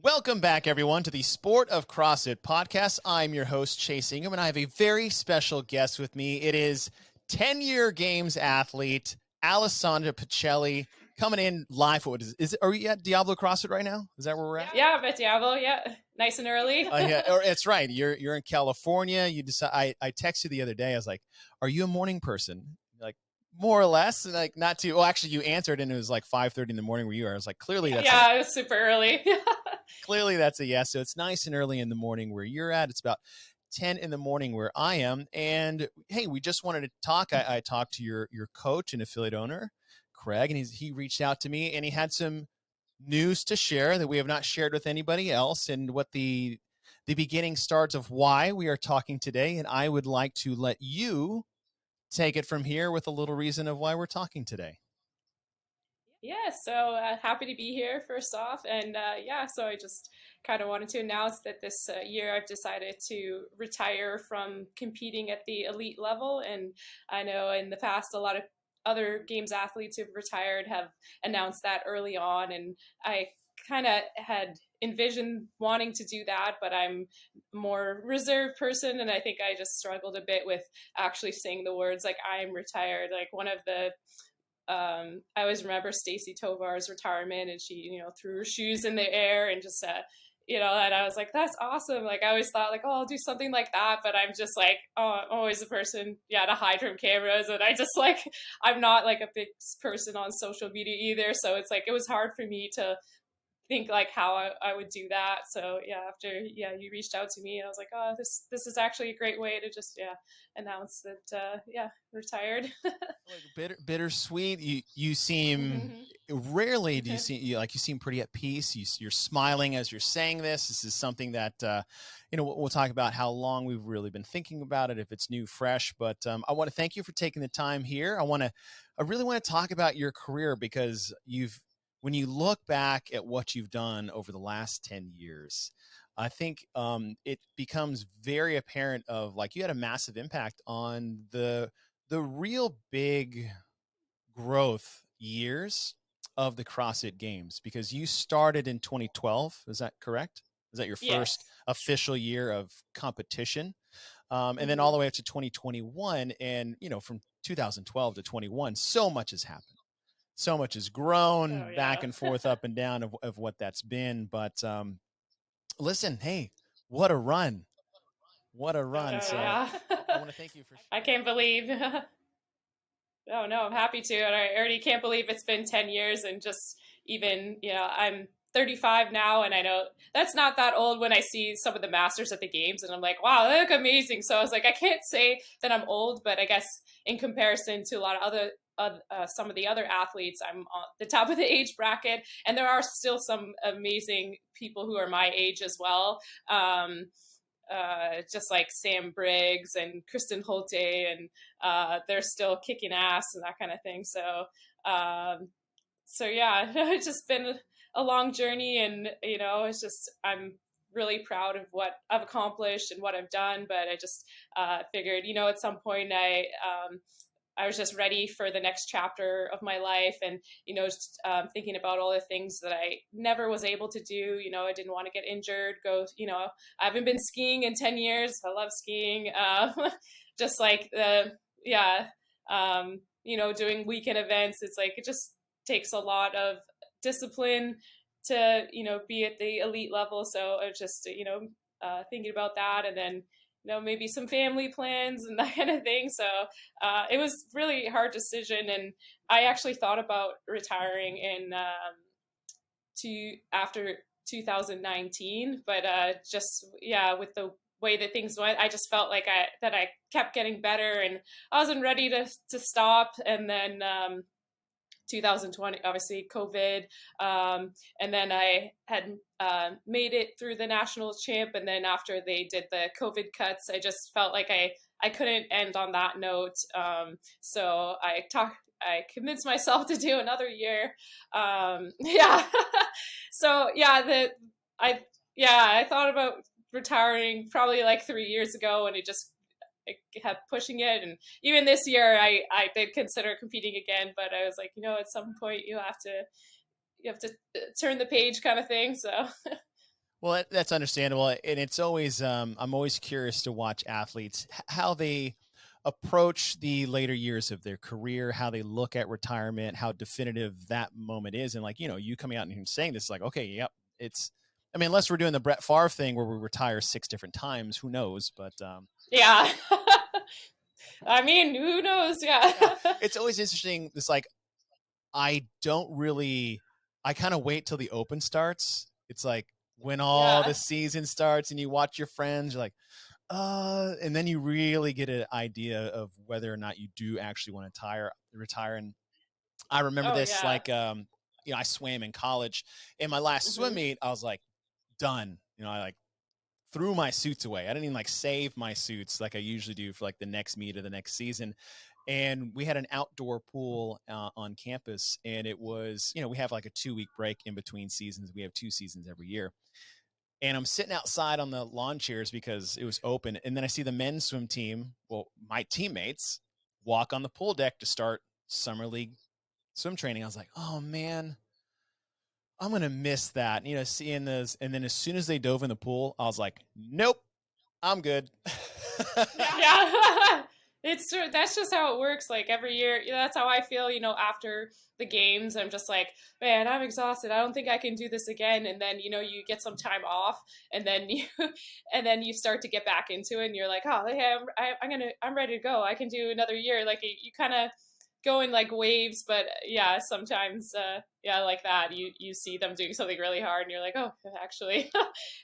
Welcome back, everyone, to the Sport of CrossFit podcast. I'm your host, Chase Ingraham, and I have a very special guest with me. It is 10-year games athlete, Alessandra Pichelli, coming in live. What is it? Are we at Diablo CrossFit right now? Is that where we're at? Yeah, I'm at Diablo. Yeah, nice and early. Yeah, it's right. You're in California. You decide. I texted you the other day. I was like, "Are you a morning person?" You're like, more or less, like not too. Well, actually, you answered, and it was like 5:30 in the morning where you are. I was like, clearly that's it was super early. Clearly that's a yes. So it's nice and early in the morning where you're at. It's about 10 in the morning where I am. And hey, we just wanted to talk. I talked to your coach and affiliate owner, Craig, and he reached out to me and he had some news to share that we have not shared with anybody else, and what the beginning starts of why we are talking today. And I would like to let you take it from here with a little reason of why we're talking today. Yeah, so happy to be here first off. And so I just kind of wanted to announce that this year I've decided to retire from competing at the elite level. And I know in the past, a lot of other games athletes who've retired have announced that early on. And I kind of had envisioned wanting to do that, but I'm a more reserved person. And I think I just struggled a bit with actually saying the words like I'm retired. Like one of the I always remember Stacy Tovar's retirement, and she, threw her shoes in the air and just, and I was like, that's awesome. Like, I always thought like, oh, I'll do something like that. But I'm just like, oh, I'm always a person, to hide from cameras. And I just like, I'm not like a big person on social media either. So it's like, it was hard for me to think like how I would do that. So after you reached out to me, and I was like, oh, this is actually a great way to just announce that retired. Like bittersweet. You seem rarely do you seem you seem pretty at peace. You're smiling as you're saying this. This is something that we'll talk about how long we've really been thinking about it, if it's new, fresh. But I want to thank you for taking the time here. I really want to talk about your career, because when you look back at what you've done over the last 10 years, I think it becomes very apparent of like you had a massive impact on the real big growth years of the CrossFit Games, because you started in 2012. Is that correct? Is that your first official year of competition? And then all the way up to 2021. And, from 2012 to 21, so much has happened. So much has grown back and forth, up and down of what that's been. But listen, hey, what a run. What a run. I want to thank you for. I can't believe. Oh, no, I'm happy to. And I already can't believe it's been 10 years. And just even, I'm 35 now, and I know that's not that old when I see some of the Masters at the Games, and I'm like, wow, they look amazing. So I was like, I can't say that I'm old, but I guess in comparison to a lot of other some of the other athletes, I'm on the top of the age bracket, and there are still some amazing people who are my age as well. Just like Sam Briggs and Kristen Holte, and they're still kicking ass and that kind of thing. So it's just been a long journey, and it's just I'm really proud of what I've accomplished and what I've done. But I just figured, at some point I was just ready for the next chapter of my life, and just thinking about all the things that I never was able to do. I didn't want to get injured. I haven't been skiing in 10 years. I love skiing. Just like doing weekend events. It's like it just takes a lot of discipline to be at the elite level. So I was just thinking about that, and then maybe some family plans and that kind of thing. So it was really a hard decision. And I actually thought about retiring after 2019, but with the way that things went, I just felt like I kept getting better, and I wasn't ready to stop. And then 2020, obviously COVID. And then I had made it through the national champ. And then after they did the COVID cuts, I just felt like I couldn't end on that note. So I convinced myself to do another year. I thought about retiring probably like 3 years ago, and I kept pushing it. And even this year I did consider competing again, but I was like, at some point you have to turn the page kind of thing. So Well, that's understandable, and it's always I'm always curious to watch athletes how they approach the later years of their career, how they look at retirement, how definitive that moment is, and like you coming out and saying this, like, okay, yep, it's. I mean, unless we're doing the Brett Favre thing where we retire 6 different times, who knows? But Yeah. I mean, who knows? Yeah. yeah, it's always interesting. This like I don't really. I kind of wait till the Open starts. It's like when all the Yeah. season starts and you watch your friends, you're like, and then you really get an idea of whether or not you do actually want to retire. And I remember Oh, this yeah. like, I swam in college. In my last swim Hmm. meet, I was like, done. I like threw my suits away. I didn't even like save my suits like I usually do for like the next meet or the next season. And we had an outdoor pool on campus, and it was, we have like a 2 week break in between seasons. We have 2 seasons every year, and I'm sitting outside on the lawn chairs because it was open. And then I see the men's swim team, well, my teammates, walk on the pool deck to start summer league swim training. I was like, oh man, I'm gonna miss that. Seeing those, and then as soon as they dove in the pool, I was like, nope, I'm good. Yeah. It's true. That's just how it works. Like every year, that's how I feel, after the games. I'm just like, man, I'm exhausted. I don't think I can do this again. And then, you get some time off, and then you start to get back into it, and you're like, oh, hey, I'm ready to go. I can do another year. Like you kind of go in like waves, but yeah, sometimes, yeah, like that, you see them doing something really hard, and you're like, oh, actually,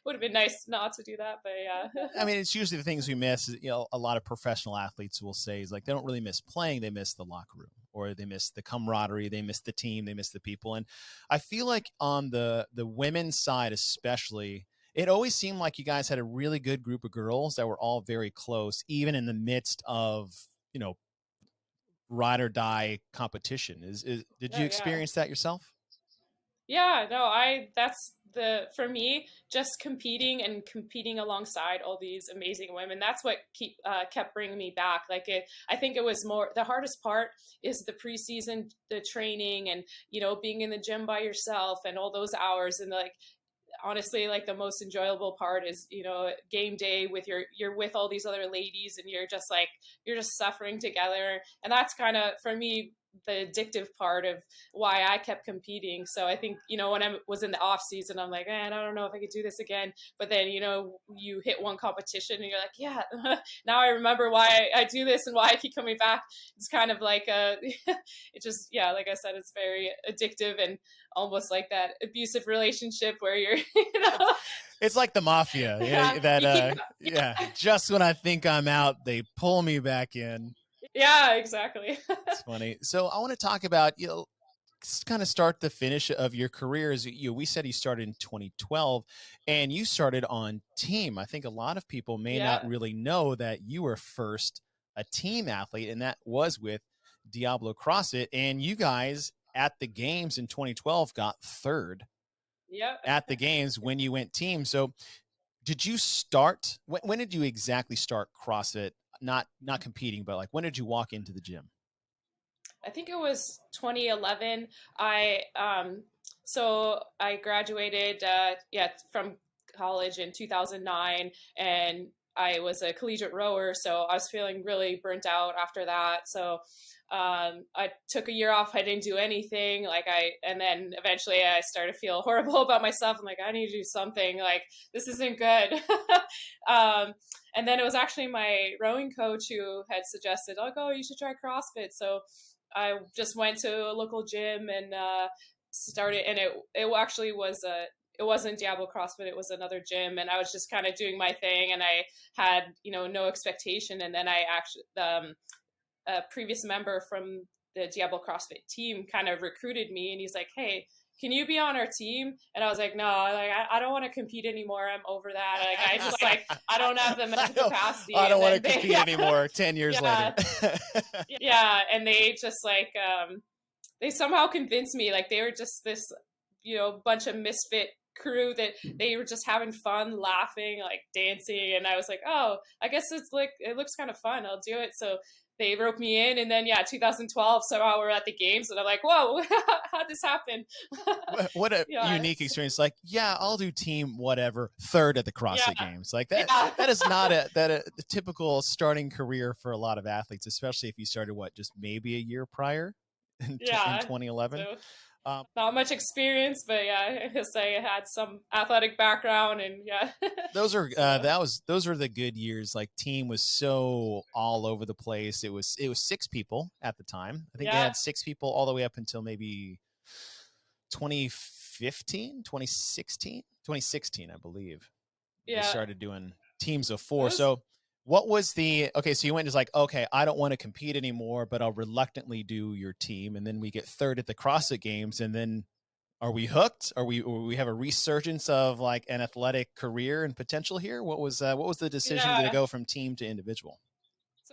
would have been nice not to do that, but yeah. I mean, it's usually the things we miss. A lot of professional athletes will say is like they don't really miss playing; they miss the locker room, or they miss the camaraderie, they miss the team, they miss the people. And I feel like on the women's side, especially, it always seemed like you guys had a really good group of girls that were all very close, even in the midst of ride or die competition. Is did Oh, you yeah. experience that yourself? Yeah, no, that's for me, just competing alongside all these amazing women. That's what kept bringing me back. Like I think it was more, the hardest part is the preseason, the training, and, being in the gym by yourself and all those hours. And like, honestly, like the most enjoyable part is, game day with you're with all these other ladies, and you're just suffering together. And that's kind of, for me, the addictive part of why I kept competing. So I think, when I was in the off season, I'm like, man, I don't know if I could do this again. But then, you hit one competition, and you're like, yeah, now I remember why I do this and why I keep coming back. It's kind of like it just, yeah, like I said, it's very addictive, and almost like that abusive relationship where you're, It's like the mafia. yeah, That you keep, yeah, just when I think I'm out, they pull me back in. yeah, exactly. It's funny. So I want to talk about kind of start the finish of your career. As we said, you started in 2012, and you started on team. I think a lot of people may not Yeah, really know that you were first a team athlete, and that was with Diablo CrossFit. And you guys at the games in 2012 got third yeah. at the games when you went team. So did you start? When did you exactly start CrossFit? Not competing, but like when did you walk into the gym? I think it was 2011. So I graduated, yeah, from college in 2009, and I was a collegiate rower, so I was feeling really burnt out after that. So I took a year off. I didn't do anything. And then eventually I started to feel horrible about myself. I'm like, I need to do something. Like, this isn't good. um, and then it was actually my rowing coach who had suggested, like, oh, you should try CrossFit. So I just went to a local gym and started, and it actually was it wasn't Diablo CrossFit, it was another gym, and I was just kind of doing my thing, and I had, no expectation. And then I actually, a previous member from the Diablo CrossFit team kind of recruited me, and he's like, hey, can you be on our team? And I was like, no, like I don't want to compete anymore. I'm over that. Like I just, like, I don't have the mental capacity. I don't want to compete yeah, anymore 10 years later. yeah, and they just like they somehow convinced me, like they were just this, bunch of misfit crew that they were just having fun, laughing, like dancing. And I was like, oh, I guess it's like, it looks kind of fun, I'll do it. So they roped me in, and then 2012 somehow we're at the games, and I'm like, whoa, how'd this happen? What a Yeah, unique experience. Like, yeah, I'll do team whatever, third at the yeah, CrossFit Games. Like yeah, that is not a typical starting career for a lot of athletes, especially if you started just maybe a year prior in yeah. 2011. So Um, not much experience, but yeah, I guess I had some athletic background, and yeah. those are So those were the good years. Like team was so all over the place. It was 6 people at the time. I think they yeah, had 6 people all the way up until maybe 2015, 2016, 2016, I believe. They yeah. started doing teams of 4. That was So what was okay, so you went just like, okay, I don't want to compete anymore, but I'll reluctantly do your team. And then we get third at the CrossFit Games. And then are we hooked? We have a resurgence of like an athletic career and potential here? What was the decision to yeah. go from team to individual?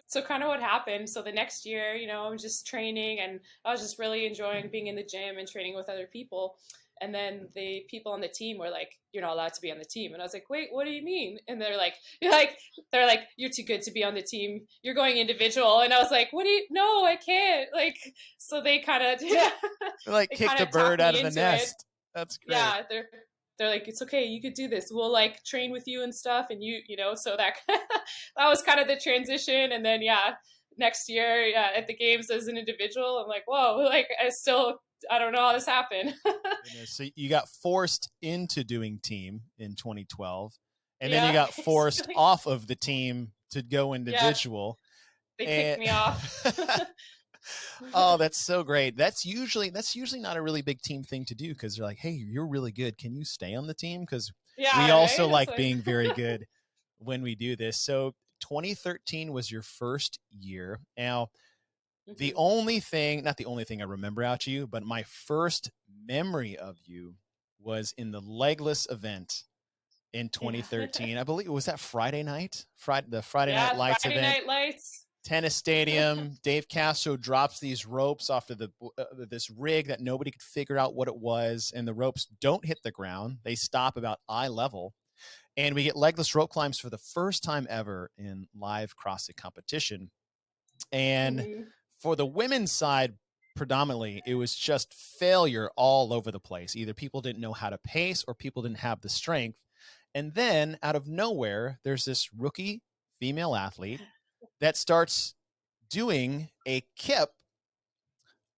So kind of what happened. So the next year, I was just training, and I was just really enjoying being in the gym and training with other people. And then the people on the team were like, "You're not allowed to be on the team." And I was like, "Wait, what do you mean?" And they're like, "You're too good to be on the team. You're going individual." And I was like, "What do you? No, I can't." Like, so they kind of Like they kicked kind a of talked bird out me of the into it. nest. That's great. Yeah, they're like, it's okay, you could do this, we'll like train with you and stuff, and so that that was kind of the transition. And then next year, at the games as an individual, I'm like, whoa, like I don't know how this happened. So you got forced into doing team in 2012, and then you Yeah, got forced basically. off of the team to go Yeah, individual. they kicked And me off. oh, that's so great. That's usually not a really big team thing to do because they're like, hey, you're really good. Can you stay on the team? Because we Yeah, also right, it's like like being very good when we do this. So 2013 was your first year. Now, the hmm only thing, not the only thing I remember about you, but my first memory of you was in the legless event in yeah. 2013. I believe, was that Friday night? The Friday Night Yeah, Lights Friday event, Night Lights. tennis stadium. Dave Castro drops these ropes off of this rig that nobody could figure out what it was, and the ropes don't hit the ground. They stop about eye level, and we get legless rope climbs for the first time ever in live CrossFit competition. And hmm for the women's side, predominantly, it was just failure all over the place. Either people didn't know how to pace or people didn't have the strength. And then out of nowhere, there's this rookie female athlete that starts doing a kip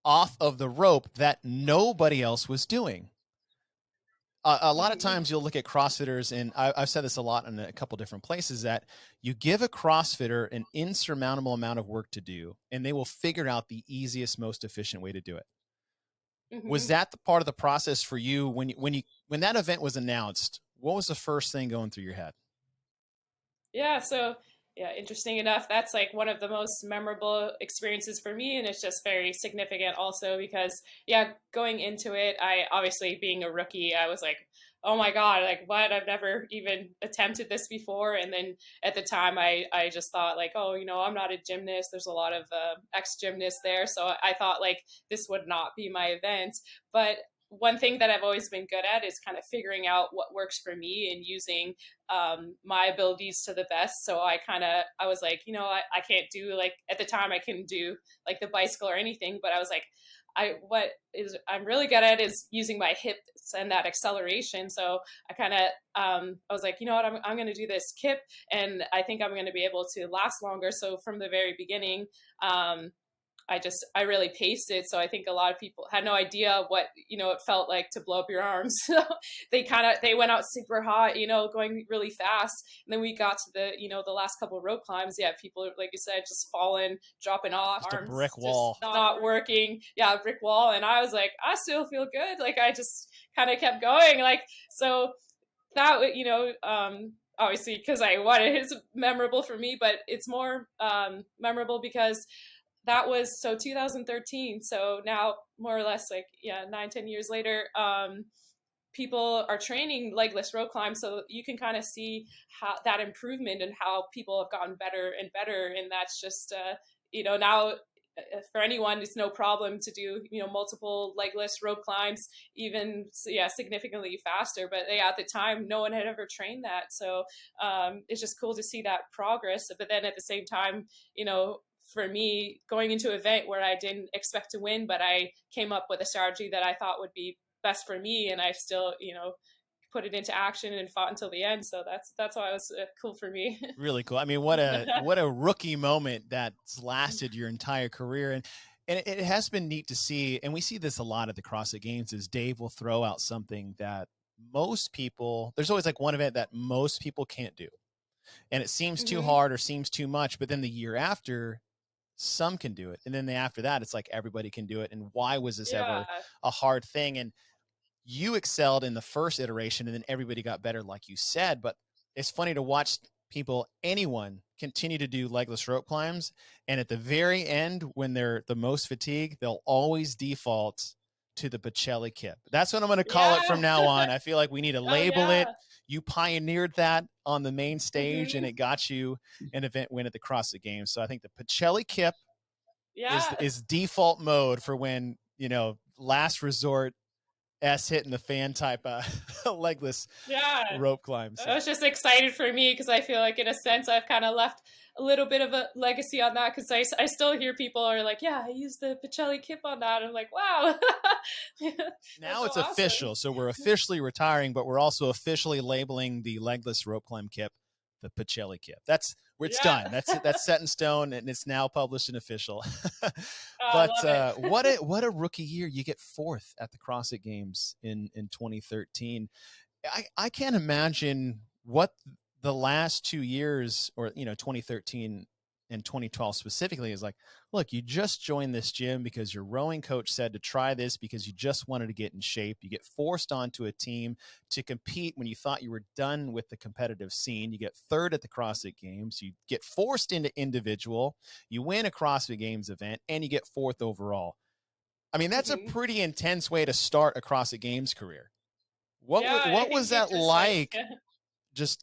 off of the rope that nobody else was doing. A lot of hmm times you'll look at CrossFitters, and I've said this a lot in a couple different places, that you give a CrossFitter an insurmountable amount of work to do, and they will figure out the easiest, most efficient way to do it. Was hmm that the part of the process for you when that event was announced? What was the first thing going through your head? Yeah, so interesting enough, that's like one of the most memorable experiences for me, and it's just very significant also because going into it, I obviously being a rookie, I was like, oh my God, like what? I've never even attempted this before. And then at the time, I just thought like, oh, I'm not a gymnast. There's a lot of ex-gymnasts there, so I thought like this would not be my event. But one thing that I've always been good at is kind of figuring out what works for me and using my abilities to the best. So I was like, I can't do like at the time I couldn't do like the bicycle or anything, but I was like, I'm really good at is using my hips and that acceleration. So I was like, you know what, I'm going to do this kip, and I think I'm going to be able to last longer. So from the very beginning, I really paced it. So I think a lot of people had no idea what, it felt like to blow up your arms. So they went out super hot, going really fast. And then we got to the last couple of rope climbs. Yeah. People, like you said, just falling, dropping off, Just a arms brick just wall. not working. Yeah. Brick wall. And I was like, I still feel good. Like I just kind of kept going. Like, so that, obviously because I won it is memorable for me, but it's more memorable because that was so 2013. So now more or less like 9-10 years later, people are training legless rope climb, so you can kind of see how that improvement and how people have gotten better and better. And that's just now for anyone it's no problem to do multiple legless rope climbs, even significantly faster. But at the time no one had ever trained that, so it's just cool to see that progress. But then at the same time, for me, going into an event where I didn't expect to win, but I came up with a strategy that I thought would be best for me, and I still, put it into action and fought until the end. So that's why it was cool for me. Really cool. I mean, what a rookie moment that's lasted your entire career. And it has been neat to see, and we see this a lot at the CrossFit Games, is Dave will throw out something that most people, there's always like one event that most people can't do. And it seems too hard or seems too much, but then the year after, some can do it. And then after that, it's like everybody can do it. And why was this ever a hard thing? And you excelled in the first iteration, and then everybody got better, like you said. But it's funny to watch anyone continue to do legless rope climbs. And at the very end, when they're the most fatigued, they'll always default to the Pichelli kip. That's what I'm going to call it from now on. I feel like we need to label it. You pioneered that on the main stage, and it got you an event win at the CrossFit Games. So I think the Pichelli kip is default mode for when, last resort hitting the fan type legless rope climbs. So. I was just excited for me because I feel like in a sense I've kind of left a little bit of a legacy on that, because I still hear people are like, yeah, I used the Pichelli kip on that. I'm like, wow. Now it's awesome. Official. So we're officially retiring, but we're also officially labeling the legless rope climb kip the Pichelli kip. It's done. That's set in stone, and it's now published and official. But what a rookie year. You get 4th at the CrossFit Games in 2013. I can't imagine what the last 2 years, or 2013 and 2012 specifically, is like. Look, you just joined this gym because your rowing coach said to try this because you just wanted to get in shape. You get forced onto a team to compete when you thought you were done with the competitive scene. You get 3rd at the CrossFit Games. You get forced into individual. You win a CrossFit Games event, and you get 4th overall. I mean, that's a pretty intense way to start a CrossFit Games career. What was that like? Did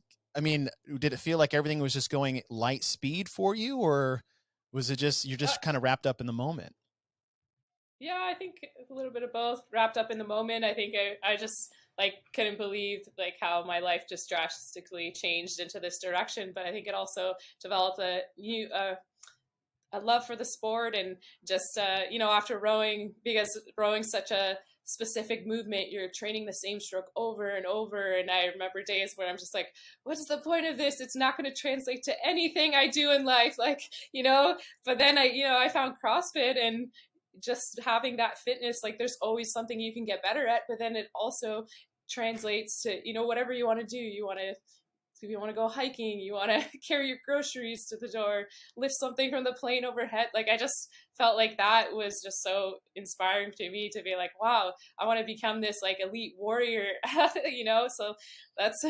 it feel like everything was just going light speed for you, or was it just you're just kind of wrapped up in the moment? Yeah, I think a little bit of both. Wrapped up in the moment. I think I just couldn't believe how my life just drastically changed into this direction. But I think it also developed a love for the sport, and just after rowing, because rowing's such a specific movement, you're training the same stroke over and over, and I remember days where I'm just like, what's the point of this? It's not going to translate to anything I do in life, but then I found CrossFit, and just having that fitness, there's always something you can get better at, but then it also translates to whatever you want to do. If you want to go hiking, you want to carry your groceries to the door, lift something from the plane overhead. I just felt like that was just so inspiring to me, to be like, wow, I want to become this elite warrior, so that's,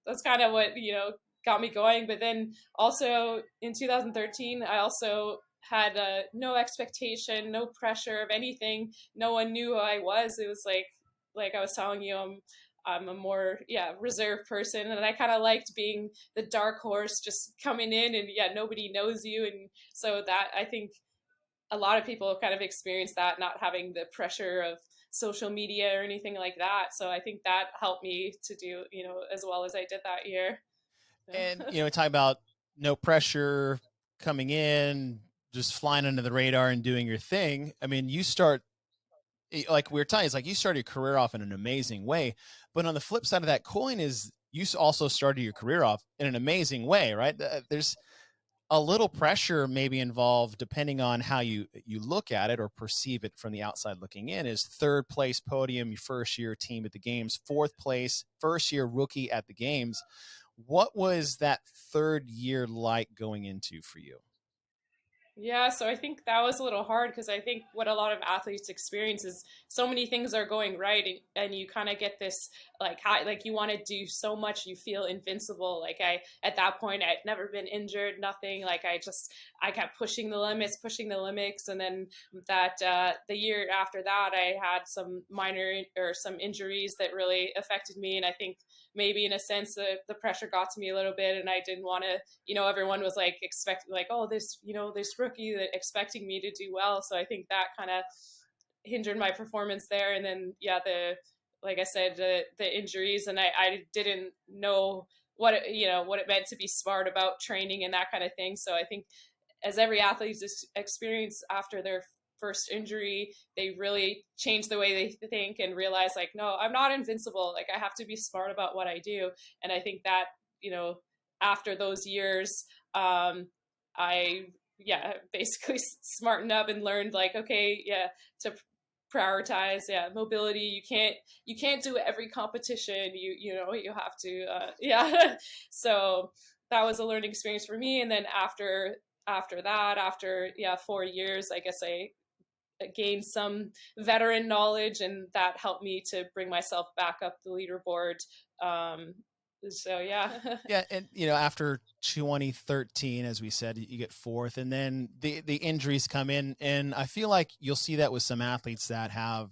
that's kind of what, got me going. But then also in 2013, I also had no expectation, no pressure of anything. No one knew who I was. It was like I was telling you, I'm a more reserved person, and I kind of liked being the dark horse, just coming in and nobody knows you. And so that, I think a lot of people have kind of experienced that, not having the pressure of social media or anything like that. So I think that helped me to do as well as I did that year. And talk about no pressure, coming in, just flying under the radar and doing your thing. I mean, you start, like we were telling you, it's like you started your career off in an amazing way. But on the flip side of that coin is you also started your career off in an amazing way, right? There's a little pressure maybe involved, depending on how you look at it or perceive it from the outside looking in, is 3rd place podium, your first year team at the Games, 4th place, first year rookie at the Games. What was that 3rd year like going into for you? Yeah, so I think that was a little hard, because I think what a lot of athletes experience is so many things are going right, and you kind of get this high, you want to do so much, you feel invincible. At that point, I'd never been injured, nothing. I kept pushing the limits, and then the year after that, I had some some injuries that really affected me, and I think maybe in a sense the pressure got to me a little bit, and I didn't want to, everyone was expecting oh, this rookie that expecting me to do well. So I think that kind of hindered my performance there. And then like I said, the injuries, and I didn't know what it meant to be smart about training and that kind of thing. So I think as every athlete's experience after their first injury, they really change the way they think and realize like, no, I'm not invincible. Like I have to be smart about what I do. And I think that, after those years, I basically smartened up and learned like, okay, to prioritize mobility. You can't do every competition. You have to so that was a learning experience for me. And then after 4 years, I guess I gained some veteran knowledge, and that helped me to bring myself back up the leaderboard. So yeah. Yeah, and after 2013, as we said, you get fourth, and then the injuries come in, and I feel like you'll see that with some athletes that have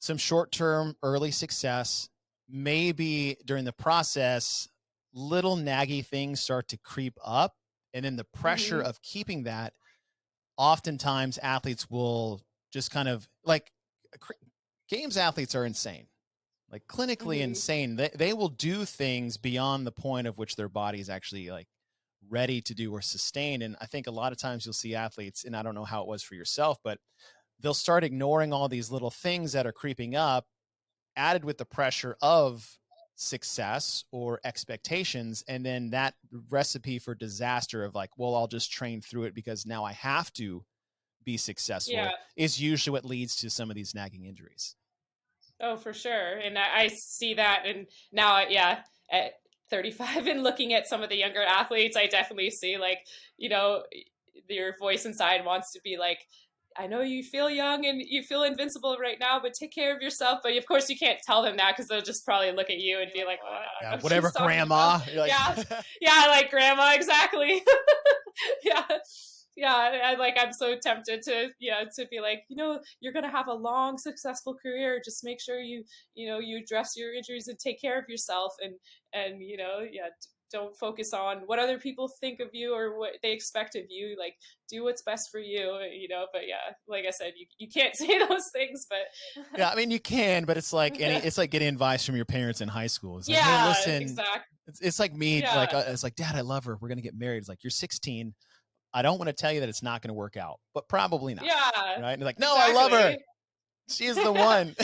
some short-term early success. Maybe during the process, little naggy things start to creep up, and then the pressure Mm-hmm. of keeping that, oftentimes athletes will just kind of like, games athletes are insane, like clinically Mm-hmm. insane. They will do things beyond the point of which their body is actually like ready to do or sustain. And I think a lot of times you'll see athletes, and I don't know how it was for yourself, but they'll start ignoring all these little things that are creeping up, added with the pressure of success or expectations. And then that recipe for disaster of like, well, I'll just train through it because now I have to be Yeah. successful, is usually what leads to some of these nagging injuries. Oh, for sure. And I see that. And now, yeah, at 35 and looking at some of the younger athletes, I definitely see like, you know, your voice inside wants to be like, I know you feel young and you feel invincible right now, but take care of yourself. But of course, you can't tell them that because they'll just probably look at you and be like, oh, I don't know what Whatever, she's talking grandma. about. You're like, Yeah. Yeah. Like grandma. Exactly. Yeah. Yeah, I'm so tempted to be like, you're gonna have a long, successful career. Just make sure you address your injuries and take care of yourself, and don't focus on what other people think of you or what they expect of you. Like, do what's best for you. But yeah, like I said, you can't say those things, but yeah, I mean, you can, but it's like it's like getting advice from your parents in high school. It's like, hey, yeah, listen, exactly, it's like me, yeah, like, it's like, Dad, I love her. We're going to get married. It's like, you're 16. I don't want to tell you that it's not going to work out, but probably not. yeah, Right. And like, no, I love her. exactly. She is the one.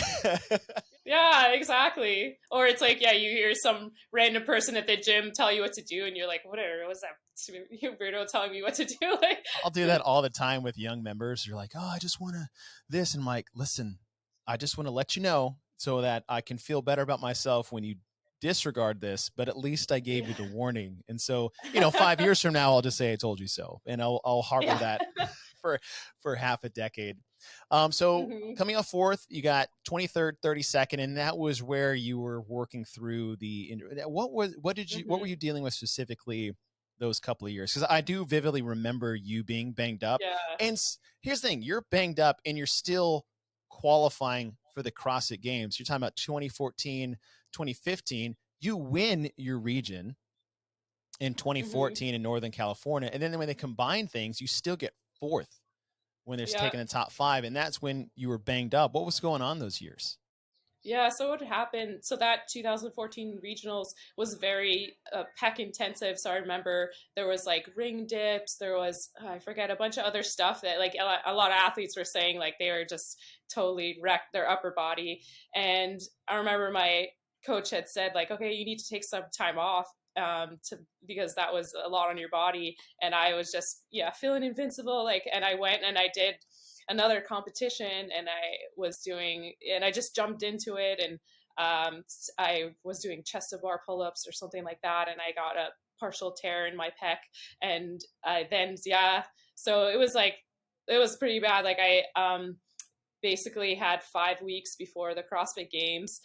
Yeah, exactly. Or it's like, yeah, you hear some random person at the gym tell you what to do, and you're like, whatever, what's that weirdo telling me what to do? Like, I'll do that all the time with young members. You're like, oh, I just want to this. And I'm like, listen, I just want to let you know so that I can feel better about myself when you disregard this, but at least I gave yeah, you the warning. And so, 5 years from now, I'll just say I told you so. And I'll harbor yeah. that for half a decade. So Hmm. coming off fourth, you got 23rd, 32nd, and that was where you were working through what were Hmm. you dealing with specifically those couple of years? Because I do vividly remember you being banged up. Yeah. And here's the thing, you're banged up and you're still qualifying for the CrossFit Games. You're talking about 2014, 2015. You win your region in Hmm. 2014 in Northern California. And then when they combine things, you still get fourth when they're Yeah. taking the top five. And that's when you were banged up. What was going on those years? Yeah, so what happened? So that 2014 regionals was very pec intensive. So I remember there was like ring dips, there was I forget a bunch of other stuff that like a lot of athletes were saying like they were just totally wrecked their upper body. And I remember my coach had said like, okay, you need to take some time off because that was a lot on your body. And I was just feeling invincible and I went and I did another competition and I just jumped into it and I was doing chest to bar pull-ups or something like that and I got a partial tear in my pec and so it was pretty bad. Like I basically had 5 weeks before the CrossFit Games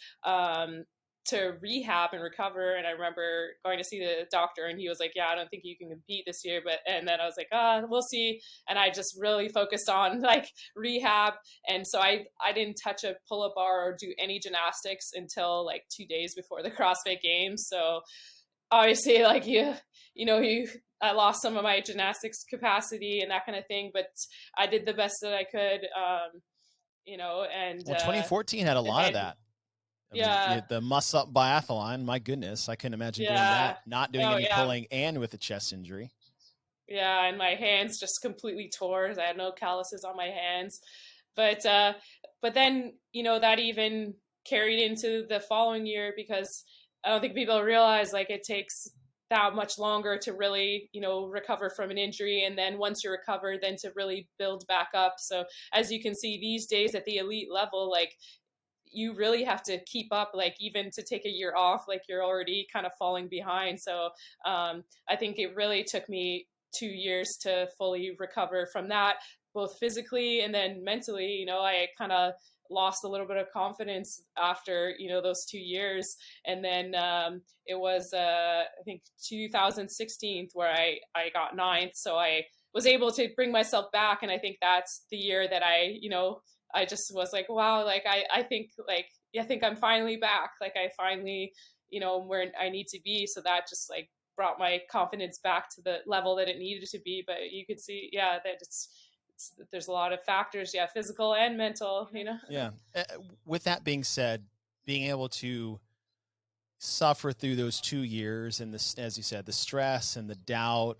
to rehab and recover. And I remember going to see the doctor, and he was like, "Yeah, I don't think you can compete this year." And then I was like, we'll see." And I just really focused on like rehab, and so I didn't touch a pull-up bar or do any gymnastics until like 2 days before the CrossFit Games. So obviously, like I lost some of my gymnastics capacity and that kind of thing, but I did the best that I could. And Well, 2014 had a lot of then that. I mean, yeah, the muscle up biathlon, my goodness, I couldn't imagine doing yeah, that, not doing oh any yeah, pulling and with a chest injury. Yeah, and my hands just completely tore. I had no calluses on my hands. But but then, that even carried into the following year, because I don't think people realize like it takes that much longer to really, recover from an injury, and then once you're recovered, then to really build back up. So as you can see these days at the elite level, like you really have to keep up, like even to take a year off, like you're already kind of falling behind. So I think it really took me 2 years to fully recover from that, both physically and then mentally. I kind of lost a little bit of confidence after those 2 years. And then it was I think 2016 where I got ninth, so I was able to bring myself back. And I think that's the year that I just was like, wow, like I think like, I think I'm finally back. Like I finally, where I need to be. So that just like brought my confidence back to the level that it needed to be. But you could see, yeah, that there's a lot of factors, yeah, physical and mental, Yeah. With that being said, being able to suffer through those 2 years and this, as you said, the stress and the doubt,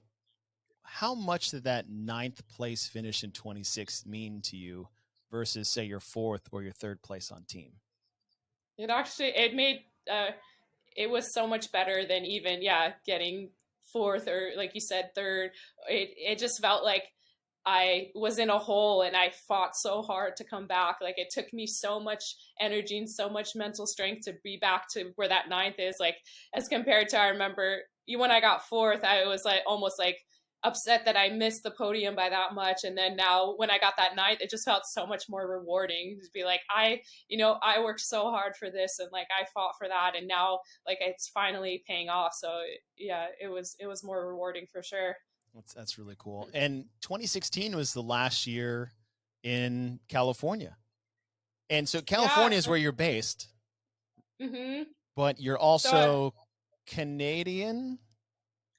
how much did that ninth place finish in 26 mean to you versus say your fourth or your third place on team? It made it was so much better than even, yeah, getting fourth or like you said third. It just felt like I was in a hole and I fought so hard to come back. Like it took me so much energy and so much mental strength to be back to where that ninth is. Like as compared to, I remember when I got fourth, I was like almost like upset that I missed the podium by that much. And then now when I got that ninth, it just felt so much more rewarding to be like, I worked so hard for this, and like I fought for that, and now like it's finally paying off. So yeah, it was more rewarding for sure. That's really cool. And 2016 was the last year in California. And so California Yeah. is where you're based, Mm-hmm. but you're So also Canadian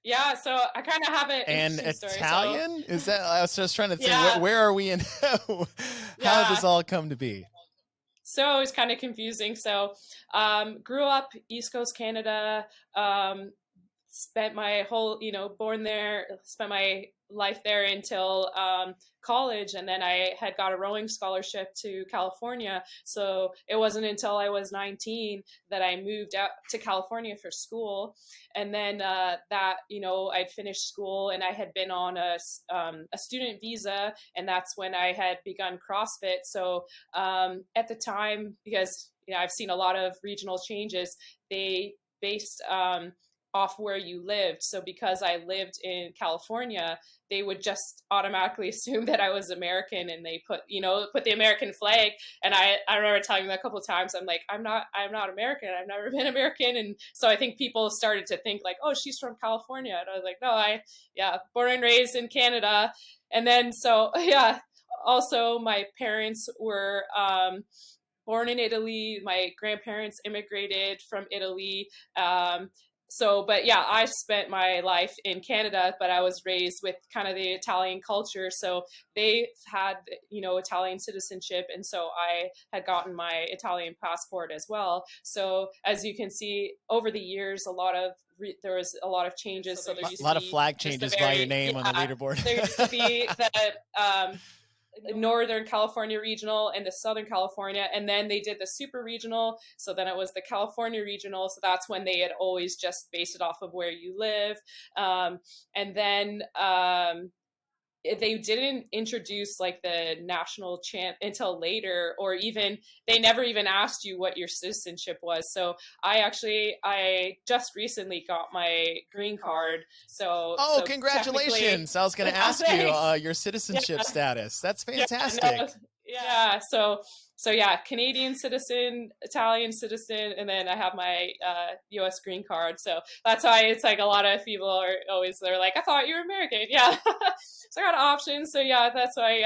yeah, so I kind of have an and interesting story. So Italian. Is that, I was just trying to think, yeah, where are we in? How did yeah. this all come to be? So it's kind of confusing. So grew up East Coast Canada. Spent my whole, born there, spent my life there until college. And then I had got a rowing scholarship to California. So it wasn't until I was 19 that I moved out to California for school. And then I'd finished school and I had been on a student visa. And that's when I had begun CrossFit. So at the time, because I've seen a lot of regional changes, they based off where you lived. So because I lived in California, they would just automatically assume that I was American, and they put the American flag. And I remember telling them a couple of times, I'm like, I'm not American. I've never been American. And so I think people started to think like, oh, she's from California. And I was like, no, born and raised in Canada. And then, so yeah, also my parents were, born in Italy. My grandparents immigrated from Italy. But yeah, I spent my life in Canada, but I was raised with kind of the Italian culture. So they had, Italian citizenship. And so I had gotten my Italian passport as well. So as you can see, over the years, there was a lot of changes. So there used A lot to of be flag changes by your name on the leaderboard. There used to be the Northern California regional and the Southern California, and then they did the super regional. So then it was the California regional. So that's when they had always just based it off of where you live. And then they didn't introduce like the national champ until later, or even they never even asked you what your citizenship was. So I just recently got my green card. So congratulations. I was going to ask you your citizenship status. That's fantastic. Yeah, so yeah, Canadian citizen, Italian citizen, and then I have my U.S. green card. So that's why it's like a lot of people they're like, I thought you were American. Yeah, so I got options. So yeah, that's why.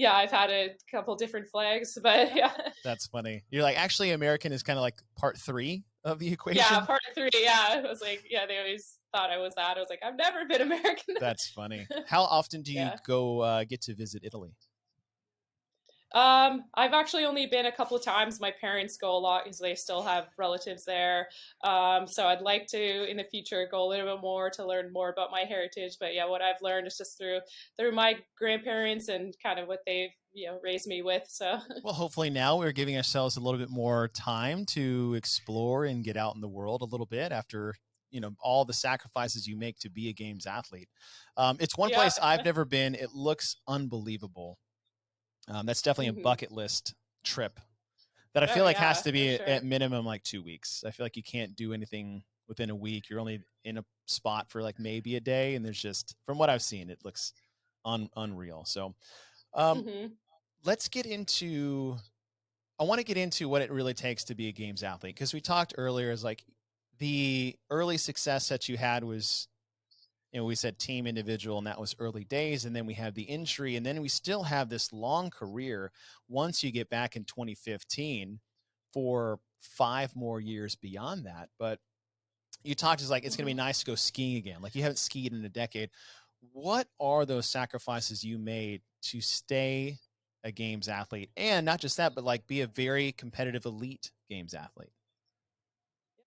I've had a couple different flags, but yeah. That's funny. You're like, actually, American is kind of like part 3 of the equation. Yeah, part 3. Yeah, it was like, yeah, they always thought I was that. I was like, I've never been American. That's funny. How often do you go get to visit Italy? I've actually only been a couple of times. My parents go a lot because they still have relatives there. So I'd like to in the future go a little bit more to learn more about my heritage. But yeah, what I've learned is just through my grandparents and kind of what they've raised me with. So Well, hopefully now we're giving ourselves a little bit more time to explore and get out in the world a little bit after, all the sacrifices you make to be a games athlete. It's one yeah. place I've never been. It looks unbelievable. That's definitely a Hmm. bucket list trip that I Oh feel like has yeah, to for be sure. at minimum like 2 weeks. I feel like you can't do anything within a week. You're only in a spot for like maybe a day, and there's just, from what I've seen, it looks unreal. So um, Hmm. let's get into. I want to get into what it really takes to be a games athlete, because we talked earlier is like the early success that you had was, we said team, individual, and that was early days, and then we have the injury, and then we still have this long career once you get back in 2015 for 5 more years beyond that. But you talked is like it's going to be Hmm. nice to go skiing again, like you haven't skied in a decade. What are those sacrifices you made to stay a games athlete, and not just that, but like be a very competitive elite games athlete?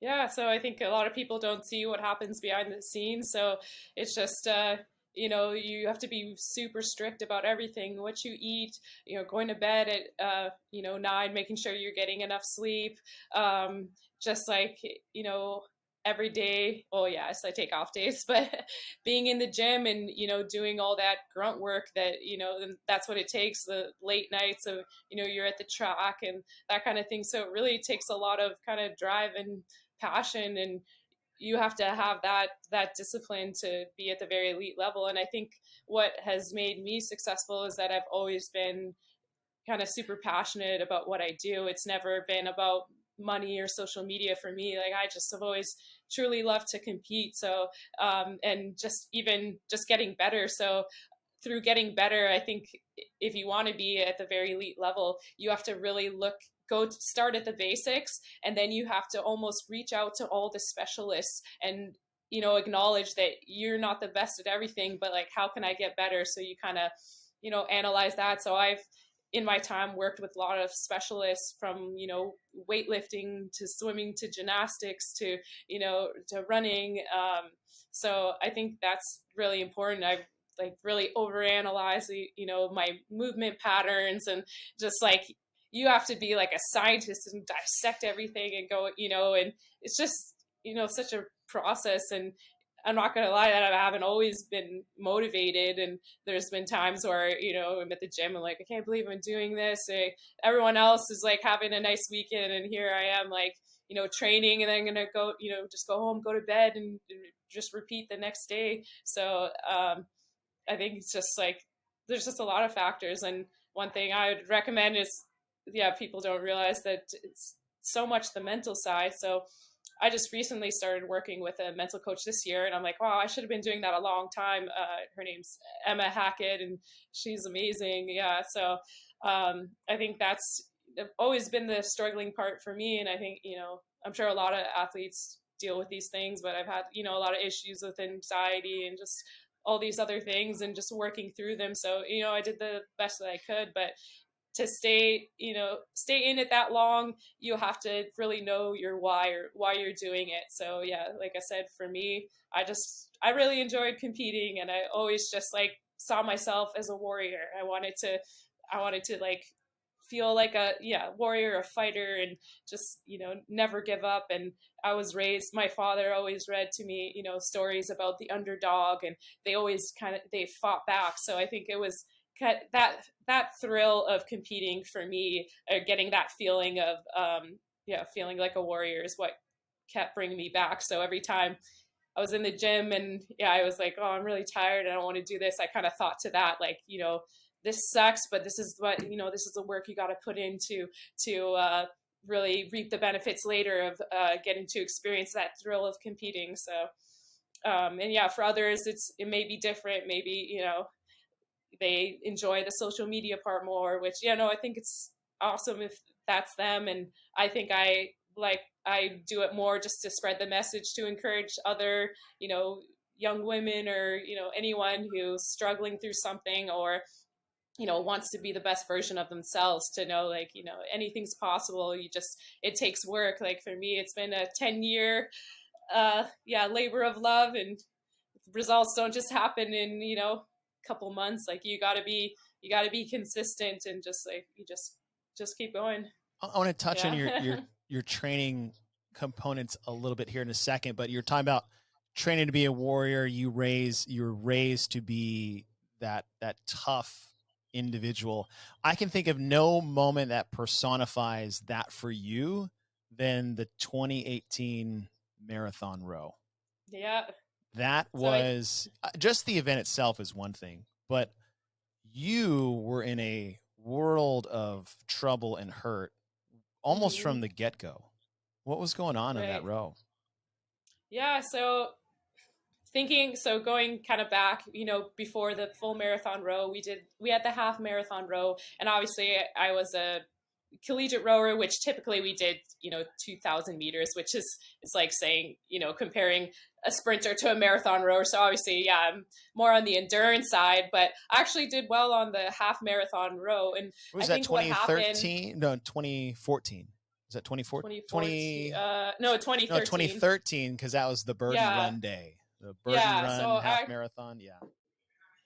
Yeah, so I think a lot of people don't see what happens behind the scenes. So it's just, you have to be super strict about everything, what you eat, going to bed at, 9, making sure you're getting enough sleep. Um, just like, you know, every day. Oh, yes, I take off days, but being in the gym and, doing all that grunt work that, and that's what it takes, the late nights of, you're at the track and that kind of thing. So it really takes a lot of kind of drive and passion, and you have to have that discipline to be at the very elite level. And I think what has made me successful is that I've always been kind of super passionate about what I do. It's never been about money or social media for me. Like I just have always truly loved to compete. So and just getting better. So through getting better, I think if you want to be at the very elite level, you have to really start at the basics, and then you have to almost reach out to all the specialists and acknowledge that you're not the best at everything, but like how can I get better? So you kind of analyze that. So I've in my time worked with a lot of specialists from weightlifting to swimming to gymnastics to to running. So I think that's really important. I've like really overanalyze my movement patterns, and just like you have to be like a scientist and dissect everything and go and it's just such a process. And I'm not gonna lie that I haven't always been motivated, and there's been times where I'm at the gym and like I can't believe I'm doing this. Everyone else is like having a nice weekend, and here I am like training, and then I'm gonna go just go home, go to bed, and just repeat the next day. So I think it's just like there's just a lot of factors, and one thing I would recommend is yeah, people don't realize that it's so much the mental side. So I just recently started working with a mental coach this year, and I'm like, wow, I should have been doing that a long time. Her name's Emma Hackett, and she's amazing. Yeah, so I think that's always been the struggling part for me, and I think I'm sure a lot of athletes deal with these things, but I've had a lot of issues with anxiety and just all these other things and just working through them. So I did the best that I could, but to stay in it that long, you have to really know your why or why you're doing it. So yeah, like I said, for me, I really enjoyed competing, and I always just like saw myself as a warrior. I wanted to like feel like a warrior, a fighter, and just never give up. And I was raised, my father always read to me stories about the underdog, and they fought back. So I think it was that thrill of competing for me, or getting that feeling of feeling like a warrior, is what kept bringing me back. So every time I was in the gym and I was like, oh, I'm really tired, I don't want to do this, I kind of thought to that, like this sucks, but this is this is the work you got to put into to really reap the benefits later of getting to experience that thrill of competing. So and yeah, for others it may be different. Maybe they enjoy the social media part more, which I think it's awesome if that's them. And I think I do it more just to spread the message, to encourage other young women, or anyone who's struggling through something, or wants to be the best version of themselves, to know, like, anything's possible. It takes work. Like for me, it's been a 10-year, labor of love, and results don't just happen in, a couple months. Like you gotta be consistent, and just like, just keep going. I want to touch on your training components a little bit here in a second, but you're talking about training to be a warrior. You're raised to be that tough individual. I can think of no moment that personifies that for you than the 2018 marathon row. Yeah. That was just the event itself is one thing, but you were in a world of trouble and hurt almost from the get-go. What was going on in that row? Yeah. So going kind of back, before the full marathon row, we had the half marathon row, and obviously I was a collegiate rower, which typically we did, 2,000 meters, which is, it's like saying, comparing a sprinter to a marathon rower. So obviously, yeah, I'm more on the endurance side, but I actually did well on the half marathon row. And was that 2013? No, 2014. Is that 2014? 2013. No, 2013, because that was the Birdie Run day. The Birdie Run half marathon. Yeah.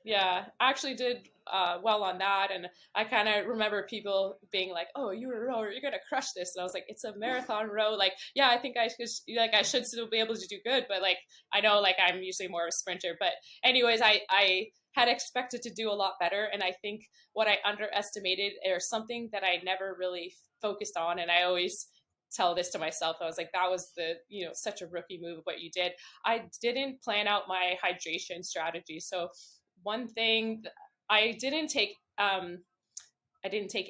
Yeah, I actually did well on that, and I kind of remember people being like, "Oh, you're a rower, you're gonna crush this," and I was like, "It's a marathon row. Like, yeah, I think I should still be able to do good, but like, I know like I'm usually more of a sprinter." But anyways, I had expected to do a lot better, and I think what I underestimated, or something that I never really focused on, and I always tell this to myself, I was like, that was such a rookie move what you did. I didn't plan out my hydration strategy. So one thing, I didn't take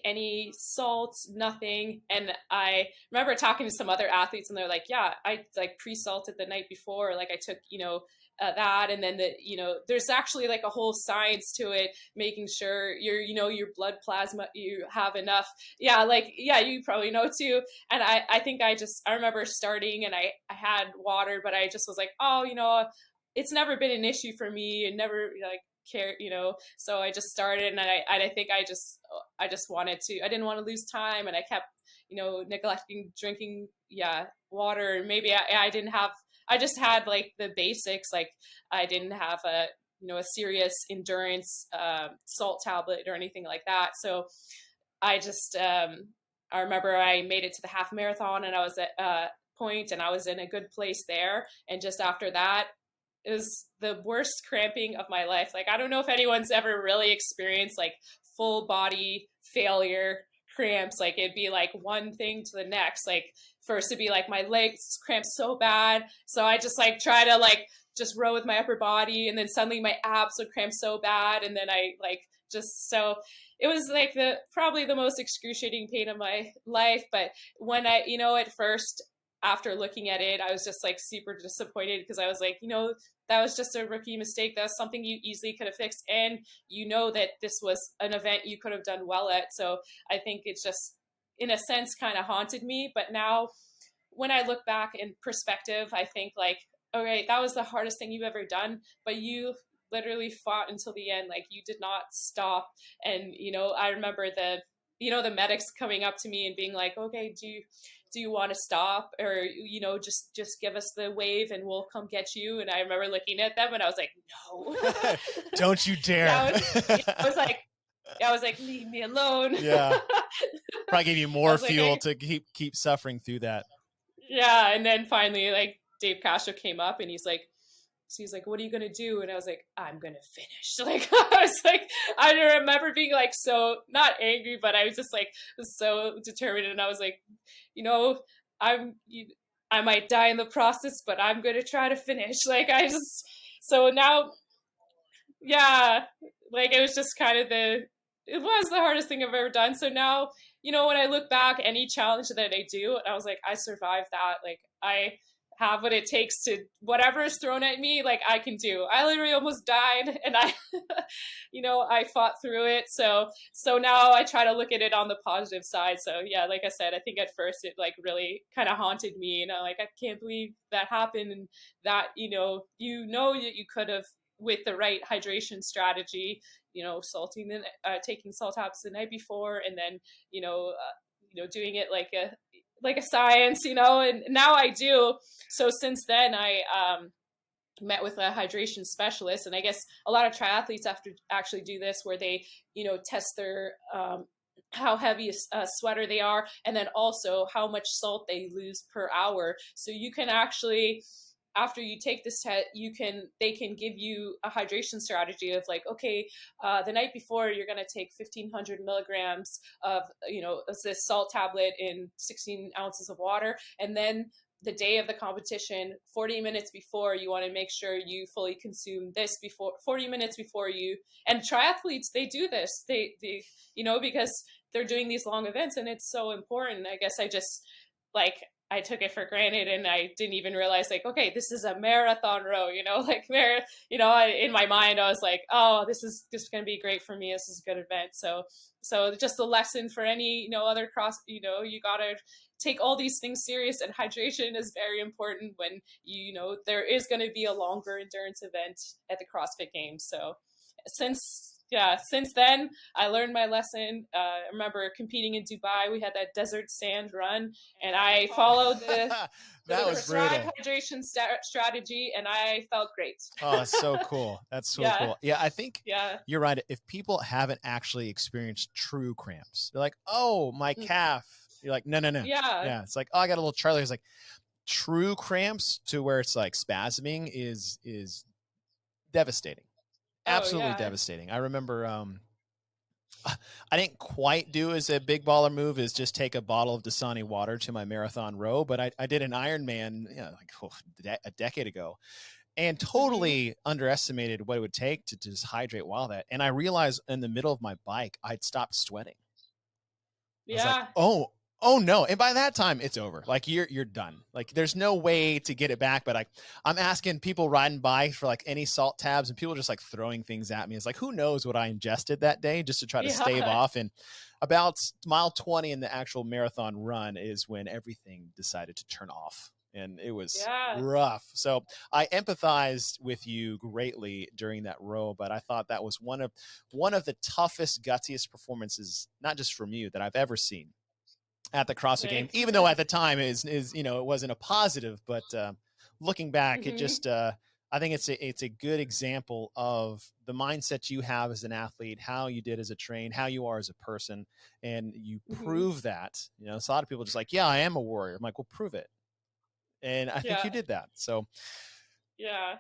any salts, nothing. And I remember talking to some other athletes, and they're like, yeah, I like pre-salted the night before. Like I took, that. And then there's actually like a whole science to it, making sure your blood plasma, you have enough. Yeah. Like, yeah, you probably know too. And I think I remember starting, and I had water, but I just was like, oh, it's never been an issue for me, and never like care, so I just started, and I think I just wanted to, I didn't want to lose time, and I kept neglecting drinking water. Maybe I just had like the basics, like I didn't have a serious endurance salt tablet or anything like that. So I just I remember I made it to the half marathon, and I was at a point, and I was in a good place there, and just after that, it was the worst cramping of my life. Like, I don't know if anyone's ever really experienced like full body failure cramps. Like, it'd be like one thing to the next. Like, first it'd be like my legs cramped so bad, so I just like try to like just row with my upper body, and then suddenly my abs would cramp so bad, and then I like so it was like probably the most excruciating pain of my life. But when I at first, after looking at it, I was just like super disappointed, because I was like, that was just a rookie mistake. That was something you easily could have fixed. And that this was an event you could have done well at. So I think it's just, in a sense, kind of haunted me. But now when I look back in perspective, I think like, okay, that was the hardest thing you've ever done, but you literally fought until the end. Like, you did not stop. And, I remember the medics coming up to me and being like, okay, do you want to stop, or just give us the wave and we'll come get you? And I remember looking at them, and I was like, no. Don't you dare. I was like, leave me alone. Yeah. Probably gave you more fuel to keep suffering through that. Yeah. And then finally, like, Dave Castro came up, and he's like, what are you going to do? And I was like, I'm going to finish. Like, I was like, I remember being like, so not angry, but I was just like, so determined. And I was like, I might die in the process, but I'm going to try to finish. Like, so now, yeah, like, it was just kind of it was the hardest thing I've ever done. So now, when I look back, any challenge that I do, I was like, I survived that. Like, I have what it takes to, whatever is thrown at me, like, I can do. I literally almost died, and I I fought through it. So now I try to look at it on the positive side. So yeah, like I said, I think at first it like really kind of haunted me, and I'm like, I can't believe that happened, and that that you could have with the right hydration strategy, taking salt tabs the night before, and then, doing it like a science, and now I do. So since then I, met with a hydration specialist, and I guess a lot of triathletes have to actually do this, where they, test their, how heavy a sweater they are, and then also how much salt they lose per hour. So you can actually, after you take this test, they can give you a hydration strategy of like, okay, the night before you're going to take 1,500 milligrams of, this salt tablet in 16 ounces of water, and then the day of the competition, 40 minutes before, you want to make sure you fully consume this before 40 minutes before you. And triathletes, they do this, they because they're doing these long events, and it's so important. I guess I took it for granted, and I didn't even realize, like, okay, this is a marathon row, in my mind, I was like, oh, this is just going to be great for me. This is a good event. So just a lesson for any, other cross, you got to take all these things serious, and hydration is very important when, there is going to be a longer endurance event at the CrossFit Games. So since then, I learned my lesson. I remember competing in Dubai. We had that desert sand run, and I followed the prescribed hydration strategy, and I felt great. Oh, that's so cool. That's so cool. Yeah, I think you're right. If people haven't actually experienced true cramps, they're like, oh, my calf. You're like, no. Yeah. It's like, oh, I got a little Charlie. It's like true cramps to where it's like spasming is devastating. Absolutely devastating. I remember I didn't quite do as a big baller move as just take a bottle of Dasani water to my marathon row, but I did an Ironman a decade ago, and totally underestimated what it would take to just hydrate while that. And I realized in the middle of my bike, I'd stopped sweating. I was like, oh no. And by that time it's over. Like you're done. Like there's no way to get it back. But I'm asking people riding by for like any salt tabs, and people are just like throwing things at me. It's like, who knows what I ingested that day just to try to stave off. And about mile 20 in the actual marathon run is when everything decided to turn off. And it was rough. So I empathized with you greatly during that row, but I thought that was one of the toughest, gutsiest performances, not just from you, that I've ever seen at the CrossFit Game, even though at the time is it wasn't a positive, but looking back, it just I think it's a good example of the mindset you have as an athlete, how you did as a train, how you are as a person, and you prove that. So a lot of people are just like, yeah, I am a warrior. I'm like, well, prove it. And I think you did that. So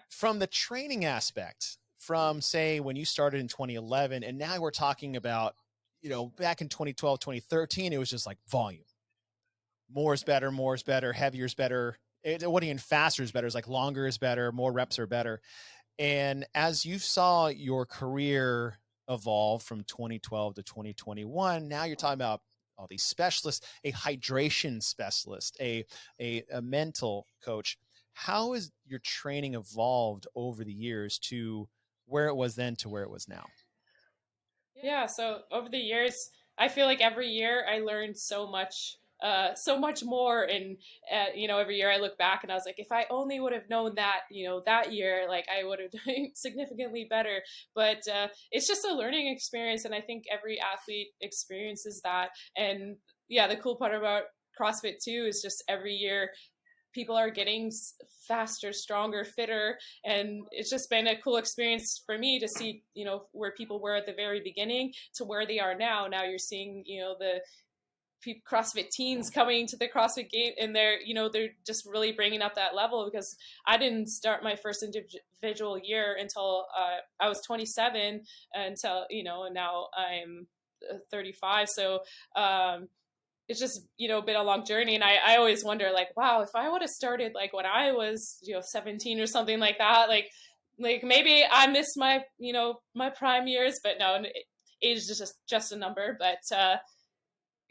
from the training aspect, from say when you started in 2011, and now we're talking about, back in 2012, 2013, it was just like volume. More is better, heavier is better. What even faster is better. It's like longer is better, more reps are better. And as you saw your career evolve from 2012 to 2021, now you're talking about all these specialists, a hydration specialist, a mental coach. How has your training evolved over the years to where it was then to where it was now? Yeah, so over the years, I feel like every year I learned so much more. And every year I look back and I was like, if I only would have known that, that year, like I would have done significantly better. But it's just a learning experience, and I think every athlete experiences that. And the cool part about CrossFit too is just every year people are getting faster, stronger, fitter. And it's just been a cool experience for me to see, where people were at the very beginning to where they are now. Now you're seeing, the CrossFit teens coming to the CrossFit Game, and they're just really bringing up that level, because I didn't start my first individual year until I was 27, until, and now I'm 35. So, it's just, been a long journey. And I always wonder, like, wow, if I would have started like when I was, 17 or something like that, like maybe I missed my, my prime years. But no, age is just a number. But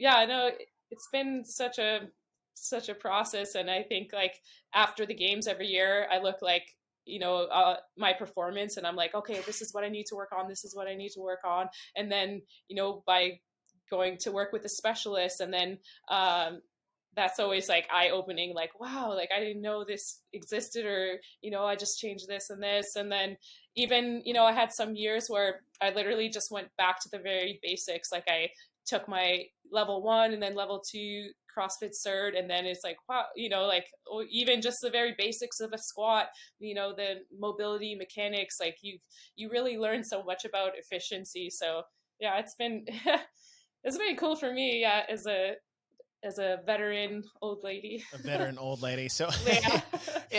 I know it's been such a process. And I think like after the games every year, I look like, my performance, and I'm like, okay, this is what I need to work on. This is what I need to work on. And then, by going to work with a specialist, and then that's always like eye-opening, like, wow, like I didn't know this existed, or I just changed this and this. And then even I had some years where I literally just went back to the very basics. Like I took my level 1 and then level 2 CrossFit cert, and then it's like, wow, like even just the very basics of a squat, the mobility mechanics, like you really learn so much about efficiency. So yeah, it's been it's been cool for me, yeah, as a veteran old lady. A veteran old lady. So, Yeah.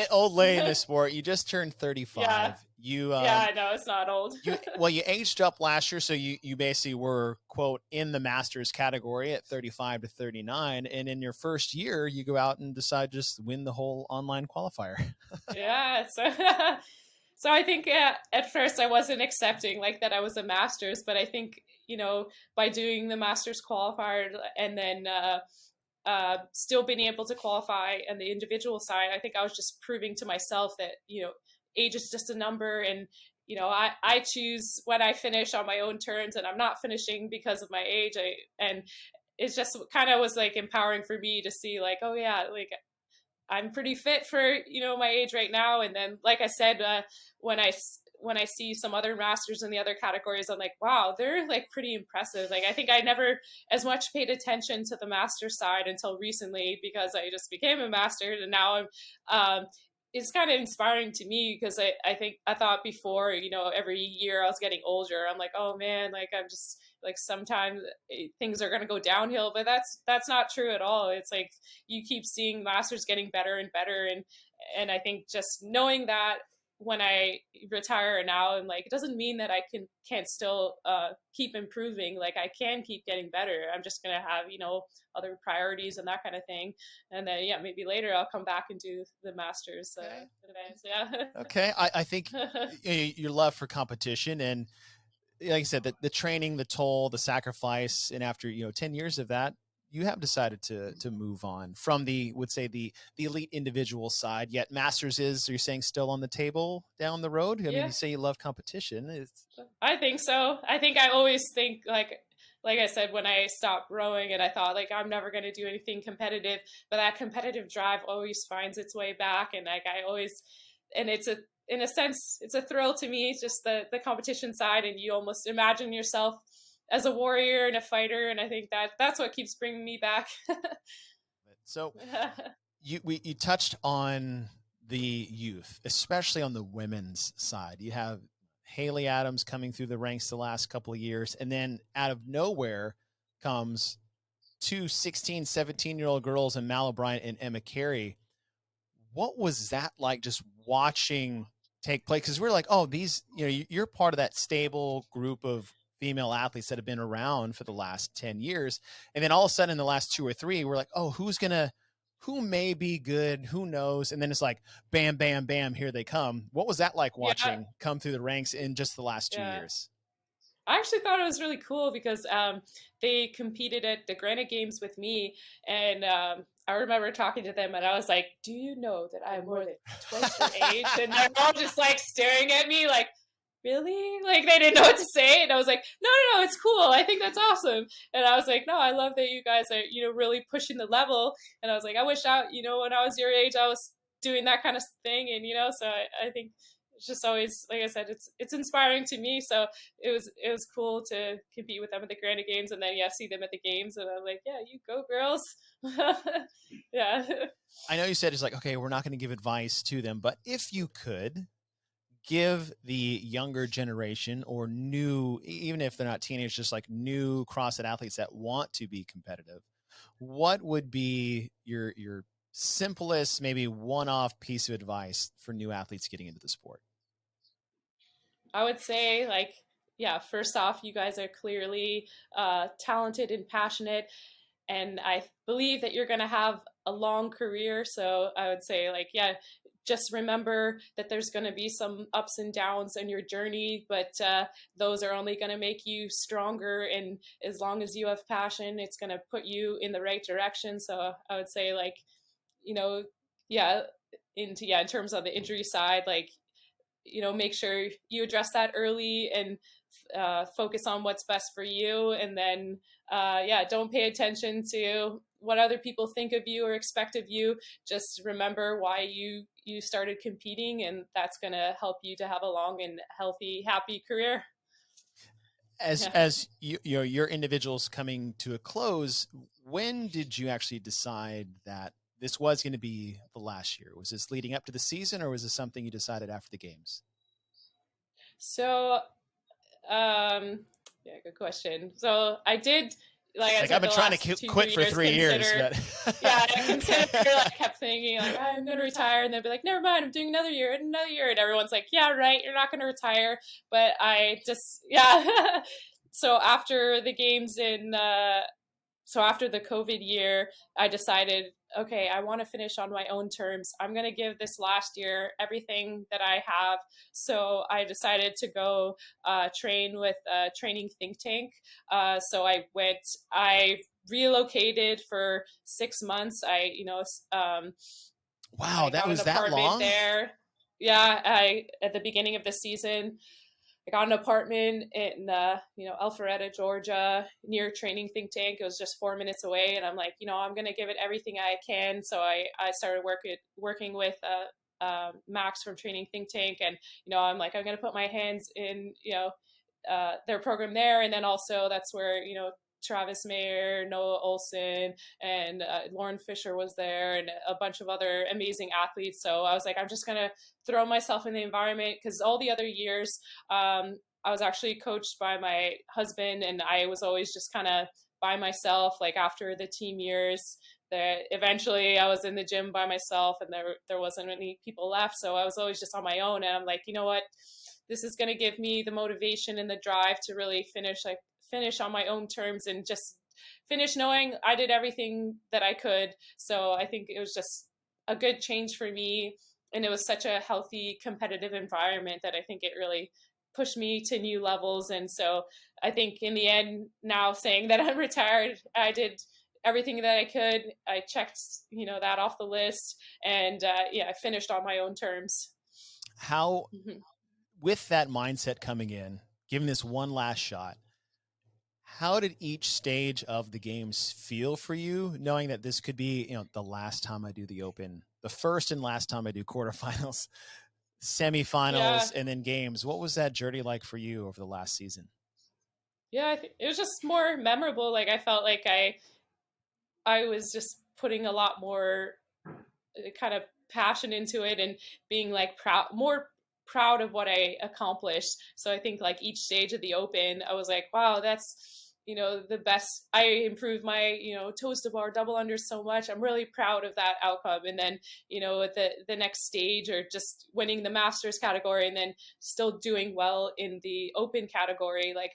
old lady in the sport. You just turned 35. Yeah. You Yeah, I know it's not old. you aged up last year, so you basically were, quote, in the Masters category at 35 to 39, and in your first year, you go out and decide to just win the whole online qualifier. Yeah. So I think at first I wasn't accepting like that I was a Masters, but I think by doing the Masters qualifier and then still being able to qualify on the individual side, I think I was just proving to myself that age is just a number, and I choose when I finish on my own terms, and I'm not finishing because of my age. And it's just kind of was like empowering for me to see like, oh yeah, like I'm pretty fit for my age right now. And then like I said, when I see some other masters in the other categories, I'm like, wow, they're like pretty impressive. Like I think I never as much paid attention to the master side until recently, because I just became a master, and now I'm it's kind of inspiring to me, because I think I thought before, every year I was getting older, I'm like, oh man, like I'm just like sometimes things are going to go downhill, but that's not true at all. It's like you keep seeing masters getting better and better, and I think just knowing that when I retire now, and like it doesn't mean that I can't still keep improving. Like I can keep getting better. I'm just gonna have other priorities and that kind of thing, and then yeah, maybe later I'll come back and do the masters events. Yeah. Okay, I think your love for competition, and like I said, the training, the toll, the sacrifice, and after 10 years of that, you have decided to move on from would say the elite individual side. Yet Masters is, you're saying, still on the table down the road. I mean, Yeah, you say you love competition. I think so. I think I always think like I said, when I stopped rowing and I thought like I'm never going to do anything competitive, but that competitive drive always finds its way back, and like I always, and it's in a sense it's a thrill to me. It's just the competition side, and you almost imagine yourself as a warrior and a fighter, and I think that's what keeps bringing me back. So you touched on the youth, especially on the women's side. You have Haley Adams coming through the ranks the last couple of years, and then out of nowhere comes two 16, 17-year-old girls in Mal O'Brien and Emma Carey. What was that like, just watching take place? Because we're like, oh, these, you're part of that stable group of female athletes that have been around for the last 10 years. And then all of a sudden in the last 2 or 3, we're like, oh, who may be good? Who knows? And then it's like, bam, bam, bam, here they come. What was that like Yeah, watching come through the ranks in just the last 2 yeah. years? I actually thought it was really cool because they competed at the Granite Games with me, and I remember talking to them, and I was like, "Do you know that I'm more than twice your age?" And they're all just like staring at me, like, "Really?" Like they didn't know what to say, and I was like, "No, no, no, it's cool. I think that's awesome." And I was like, "No, I love that you guys are really pushing the level." And I was like, "I wish when I was your age, I was doing that kind of thing." And so I think it's just always, like I said, it's inspiring to me. So it was cool to compete with them at the Granite Games, and then see them at the games, and I'm like, yeah, you go girls. Yeah. I know you said it's like, okay, we're not going to give advice to them, but if you could give the younger generation, or new, even if they're not teenagers, just like new CrossFit athletes that want to be competitive, what would be your simplest, maybe one-off piece of advice for new athletes getting into the sport? I would say, like, yeah, first off, you guys are clearly talented and passionate, and I believe that you're going to have a long career. So I would say, like, yeah, just remember that there's going to be some ups and downs in your journey, but those are only going to make you stronger. And as long as you have passion, it's going to put you in the right direction. So I would say, like, you know, yeah, in terms of the injury side, like, make sure you address that early, and focus on what's best for you. And then, yeah, don't pay attention to what other people think of you or expect of you. Just remember why you started competing, and that's going to help you to have a long and healthy, happy career. As your individuals coming to a close, when did you actually decide that this was going to be the last year? Was this leading up to the season, or was this something you decided after the games? So, yeah, good question. So I did, like I Like, said, I've been the trying last to two, quit three for years 3 years, consider, but yeah, I consider, like, kept thinking, like, I'm going to retire. And they'd be like, never mind, I'm doing another year and another year. And everyone's like, yeah, right, you're not going to retire. But I just, yeah. So after the games so after the COVID year, I decided, okay, I want to finish on my own terms. I'm going to give this last year everything that I have. So I decided to go train with a training think tank. I relocated for 6 months. wow, I that got an was that apartment long. there. Yeah, at the beginning of the season, I got an apartment in Alpharetta, Georgia, near training think tank. It was just 4 minutes away, and I'm like, I'm gonna give it everything I can. So I started working with Max from training think tank, and I'm like, I'm gonna put my hands in their program there, and then also that's where Travis Mayer, Noah Olson, and Lauren Fisher was there, and a bunch of other amazing athletes. So I was like, I'm just gonna throw myself in the environment, because all the other years, I was actually coached by my husband, and I was always just kind of by myself. Like after the team years, that eventually I was in the gym by myself, and there wasn't any people left, so I was always just on my own. And I'm like, you know what? This is going to give me the motivation and the drive to really finish on my own terms, and just finish knowing I did everything that I could. So I think it was just a good change for me, and it was such a healthy competitive environment that I think it really pushed me to new levels. And so I think in the end, now saying that I'm retired, I did everything that I could. I checked that off the list, and I finished on my own terms. How, with that mindset coming in, giving this one last shot, how did each stage of the games feel for you, knowing that this could be, the last time I do the Open, the first and last time I do quarterfinals, Yeah. semifinals, and then games? What was that journey like for you over the last season? Yeah, I think it was just more memorable. Like I felt like I was just putting a lot more kind of passion into it, and being like more proud of what I accomplished. So I think like each stage of the Open, I was like, wow, that's the best. I improved my toes to bar double under so much. I'm really proud of that outcome. And then at the next stage, or just winning the Masters category, and then still doing well in the Open category, like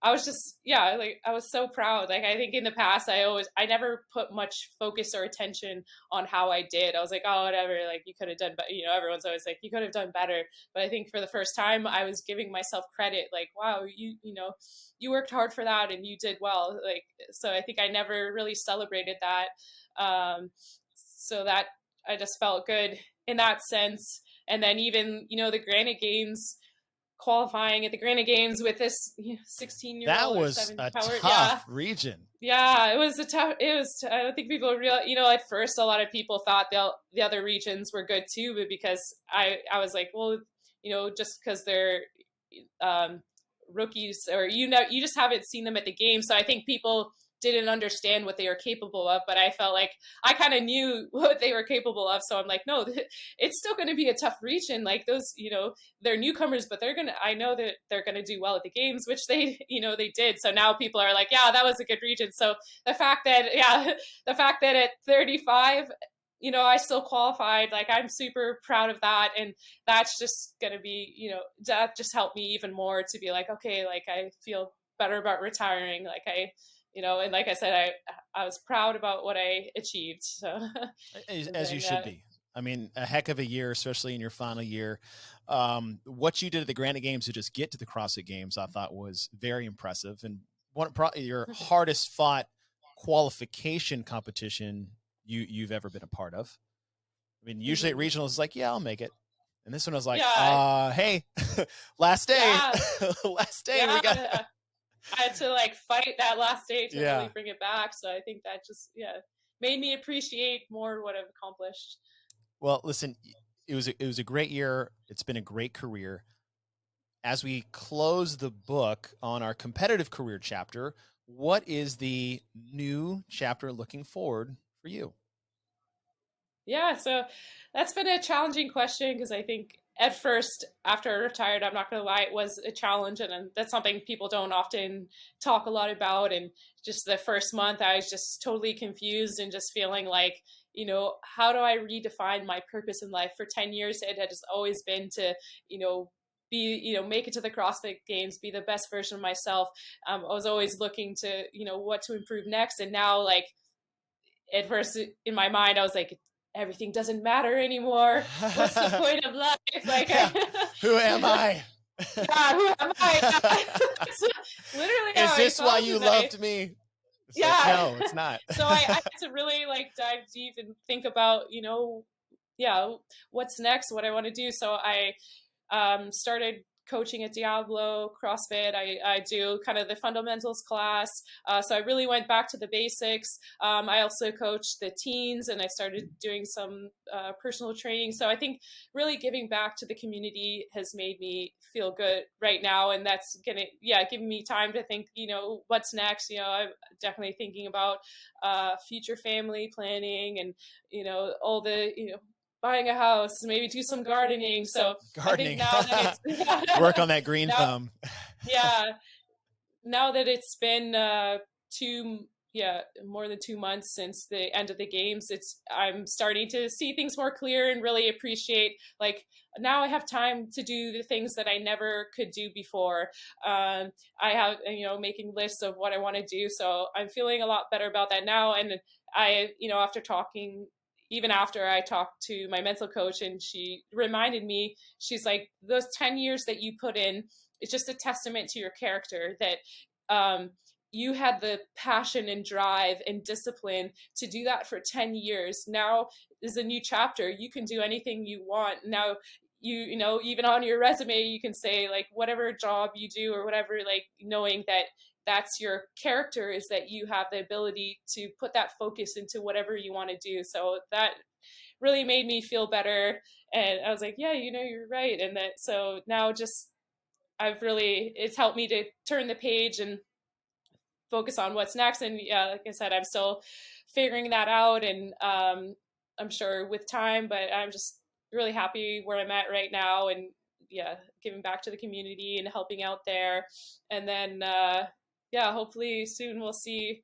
I was just, yeah, like I was so proud. Like I think in the past, I never put much focus or attention on how I did. I was like, oh, whatever, like you could have done better. Everyone's always like, you could have done better. But I think for the first time, I was giving myself credit. Like, wow, you worked hard for that, and you did well. Like, so I think I never really celebrated that. So that I just felt good in that sense. And then even, the Granite Games, qualifying at the Granite Games with this 16-year-old That or was 17 a power. Yeah. tough region. Yeah, it was I don't think people at first a lot of people thought the other regions were good too, but because I was like, well, just because they're rookies, or you just haven't seen them at the game. So I think people didn't understand what they were capable of, but I felt like I kind of knew what they were capable of. So I'm like, no, it's still going to be a tough region. Like those, they're newcomers, but I know that they're going to do well at the games, which they did. So now people are like, yeah, that was a good region. So the fact that at 35, I still qualified, like I'm super proud of that. And that's just going to be, that just helped me even more to be like, okay, like I feel better about retiring. Like and like I said, I was proud about what I achieved. So as you should be. I mean, a heck of a year, especially in your final year. What you did at the Granite Games to just get to the CrossFit Games, I thought was very impressive, and your hardest fought qualification competition you've ever been a part of. I mean, usually at regionals, it's like, yeah, I'll make it. And this one was like, yeah. Hey, last day, Yeah. last day, Yeah. we got. I had to like fight that last day to Yeah. really bring it back. So I think that just, made me appreciate more what I've accomplished. Well, listen, it was a great year. It's been a great career. As we close the book on our competitive career chapter, what is the new chapter looking forward for you? Yeah, so that's been a challenging question because I think at first, after I retired, I'm not going to lie, it was a challenge. And that's something people don't often talk a lot about. And just the first month, I was just totally confused and just feeling like, how do I redefine my purpose in life? For 10 years, it had just always been to, be, make it to the CrossFit games, be the best version of myself. I was always looking to, what to improve next. And now, like, at first in my mind, I was like, everything doesn't matter anymore. What's the point of life? Like, Yeah. Who am I? Yeah, who am I? Literally, is this why you loved me? It's yeah, like, no, it's not. So I had to really like dive deep and think about, what's next, what I want to do. So I started coaching at Diablo CrossFit. I do kind of the fundamentals class. So I really went back to the basics. I also coach the teens, and I started doing some personal training. So I think really giving back to the community has made me feel good right now. And that's giving me time to think, what's next. I'm definitely thinking about future family planning and, all the, buying a house, maybe do some gardening. So gardening. I think now that it's work on that green thumb. Yeah. Now that it's been more than 2 months since the end of the games, I'm starting to see things more clear and really appreciate, like, now I have time to do the things that I never could do before. I have, making lists of what I want to do. So I'm feeling a lot better about that now. And even after I talked to my mental coach, and she reminded me, she's like, those 10 years that you put in, it's just a testament to your character that you had the passion and drive and discipline to do that for 10 years. Now is a new chapter. You can do anything you want. Now, even on your resume, you can say, like, whatever job you do or whatever, like, knowing that that's your character, is that you have the ability to put that focus into whatever you want to do. So that really made me feel better. And I was like, yeah, you're right. And so now it's helped me to turn the page and focus on what's next. And yeah, like I said, I'm still figuring that out, and I'm sure with time, but I'm just really happy where I'm at right now, and yeah, giving back to the community and helping out there. And then hopefully soon we'll see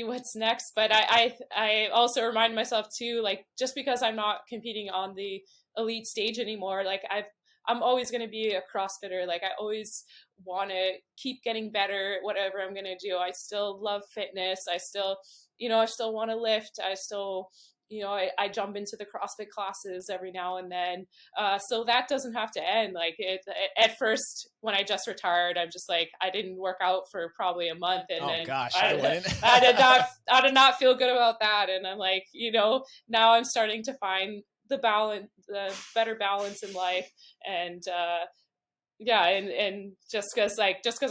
what's next. But I also remind myself too, like, just because I'm not competing on the elite stage anymore, like, I'm always going to be a CrossFitter. Like, I always want to keep getting better at whatever I'm going to do. I still love fitness. I still want to lift. I still, I jump into the CrossFit classes every now and then. So that doesn't have to end. Like, at first, when I just retired, I'm just like, I didn't work out for probably a month. And then gosh, I did not feel good about that. And I'm like, now I'm starting to find the better balance in life. And and just because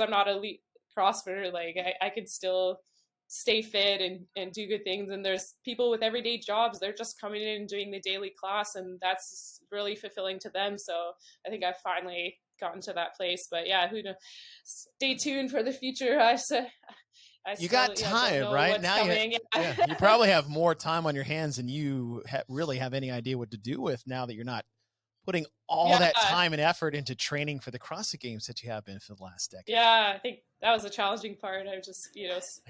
I'm not elite CrossFitter, like, I could still stay fit and do good things. And there's people with everyday jobs, they're just coming in and doing the daily class, and that's really fulfilling to them. So I think I've finally gotten to that place. But yeah, who knows? Stay tuned for the future. You got time, right? Now you probably have more time on your hands than you really have any idea what to do with, now that you're not putting all that time and effort into training for the CrossFit games that you have been for the last decade. Yeah, I think that was a challenging part. I was just,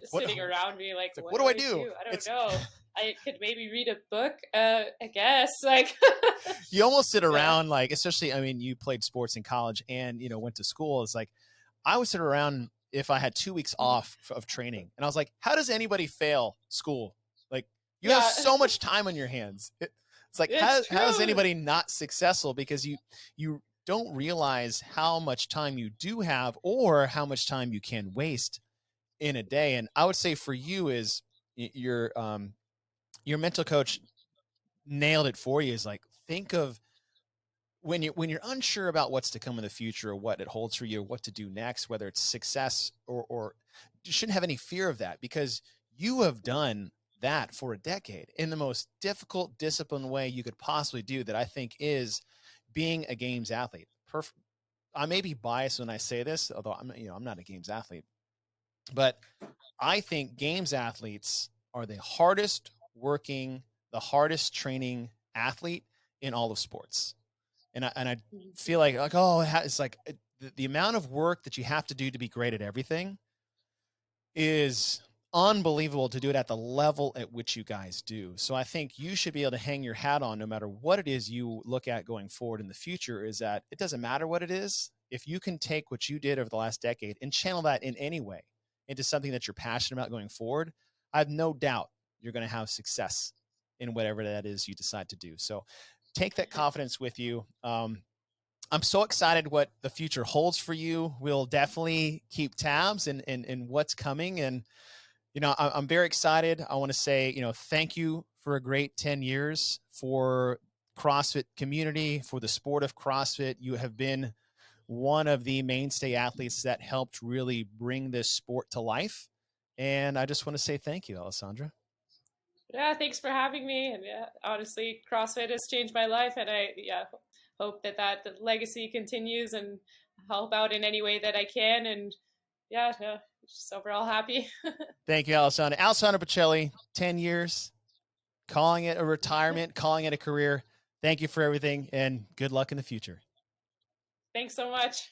sitting around me like, what do I do? I don't know. I could maybe read a book, I guess. Like, you almost sit around, like, especially, I mean, you played sports in college and, went to school. It's like, I would sit around if I had 2 weeks off of training, and I was like, how does anybody fail school? Like, you have so much time on your hands. It's like, how is anybody not successful? Because you don't realize how much time you do have, or how much time you can waste in a day. And I would say for you is your mental coach nailed it for you. Is like, think of when you're unsure about what's to come in the future, or what it holds for you, or what to do next, whether it's success or you shouldn't have any fear of that, because you have done that for a decade in the most difficult disciplined way you could possibly do, that I think is being a games athlete. I may be biased when I say this, although I'm not a games athlete, but I think games athletes are the hardest working, the hardest training athlete in all of sports. And I feel like oh, it's like the amount of work that you have to do to be great at everything is unbelievable, to do it at the level at which you guys do. So I think you should be able to hang your hat on, no matter what it is you look at going forward in the future, is that it doesn't matter what it is. If you can take what you did over the last decade and channel that in any way into something that you're passionate about going forward, I have no doubt you're going to have success in whatever that is you decide to do. So take that confidence with you. I'm so excited what the future holds for you. We'll definitely keep tabs and what's coming. And, I'm very excited. I want to say, thank you for a great 10 years for CrossFit community, for the sport of CrossFit. You have been one of the mainstay athletes that helped really bring this sport to life. And I just want to say thank you, Alessandra. Yeah, thanks for having me. And yeah, honestly, CrossFit has changed my life, and I hope that the legacy continues and help out in any way that I can. And yeah, no, just overall happy. Thank you, Alessandra. Alessandra Pichelli, 10 years, calling it a retirement, calling it a career. Thank you for everything, and good luck in the future. Thanks so much.